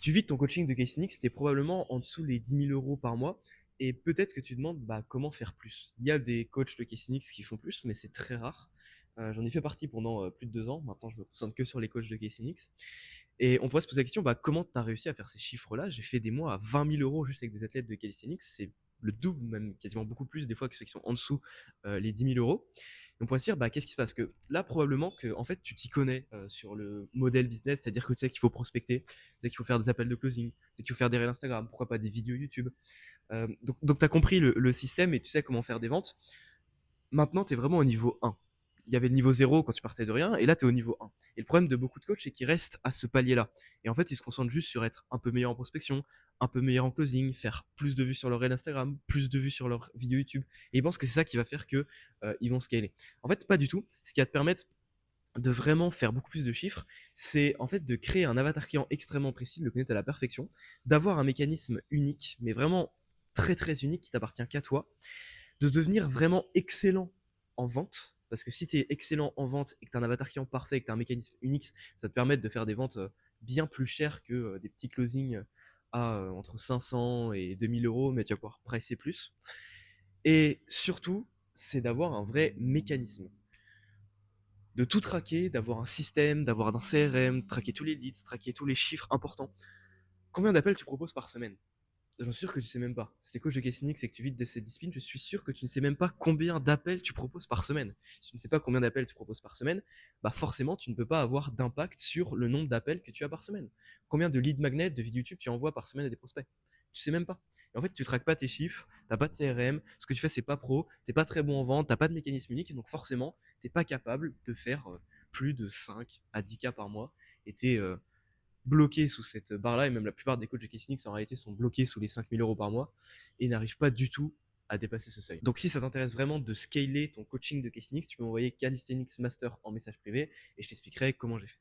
tu vis de ton coaching de calisthenics, tu es probablement en dessous les 10 000 € par mois. Et peut-être que tu te demandes comment faire plus. Il y a des coachs de calisthenics qui font plus, mais c'est très rare. J'en ai fait partie pendant plus de 2 ans. Maintenant, je me concentre que sur les coachs de calisthenics. Et on pourrait se poser la question, comment tu as réussi à faire ces chiffres-là? J'ai fait des mois à 20 000 € juste avec des athlètes de calisthenics. C'est le double, même quasiment beaucoup plus des fois que ceux qui sont en dessous les 10 000 €. Et on pourrait se dire, qu'est-ce qui se passe? Que là, probablement que en fait, tu t'y connais sur le modèle business, c'est-à-dire que tu sais qu'il faut prospecter, tu sais qu'il faut faire des appels de closing, tu sais qu'il faut faire des réels Instagram, pourquoi pas des vidéos YouTube. Donc tu as compris le système et tu sais comment faire des ventes. Maintenant, tu es vraiment au niveau 1. Il y avait le niveau 0 quand tu partais de rien, et là, tu es au niveau 1. Et le problème de beaucoup de coachs, c'est qu'ils restent à ce palier-là. Et en fait, ils se concentrent juste sur être un peu meilleur en prospection, un peu meilleur en closing, faire plus de vues sur leur réel Instagram, plus de vues sur leur vidéo YouTube. Et ils pensent que c'est ça qui va faire que ils vont scaler. En fait, pas du tout. Ce qui va te permettre de vraiment faire beaucoup plus de chiffres, c'est en fait de créer un avatar client extrêmement précis, de le connaître à la perfection, d'avoir un mécanisme unique, mais vraiment très très unique qui t'appartient qu'à toi, de devenir vraiment excellent en vente. Parce que si tu es excellent en vente et que tu as un avatar client parfait et que tu as un mécanisme unique, ça te permet de faire des ventes bien plus chères que des petits closings à entre 500 et 2000 €, mais tu vas pouvoir pricer plus. Et surtout, c'est d'avoir un vrai mécanisme. De tout traquer, d'avoir un système, d'avoir un CRM, traquer tous les leads, traquer tous les chiffres importants. Combien d'appels tu proposes par semaine? J'en suis sûr que tu sais même pas. Si t'es coach de calisthenics et que tu vides de cette discipline, je suis sûr que tu ne sais même pas combien d'appels tu proposes par semaine. Si tu ne sais pas combien d'appels tu proposes par semaine, forcément tu ne peux pas avoir d'impact sur le nombre d'appels que tu as par semaine. Combien de lead magnets, de vidéos YouTube tu envoies par semaine à des prospects? Tu sais même pas. Et en fait, tu traques pas tes chiffres, t'as pas de CRM, ce que tu fais c'est pas pro, t'es pas très bon en vente, t'as pas de mécanisme unique, donc forcément t'es pas capable de faire plus de 5 à 10 cas par mois. Et t'es bloqués sous cette barre-là, et même la plupart des coachs de calisthenics en réalité sont bloqués sous les 5 000 € par mois et n'arrivent pas du tout à dépasser ce seuil. Donc si ça t'intéresse vraiment de scaler ton coaching de calisthenics, tu peux m'envoyer Calisthenics Master en message privé et je t'expliquerai comment j'ai fait.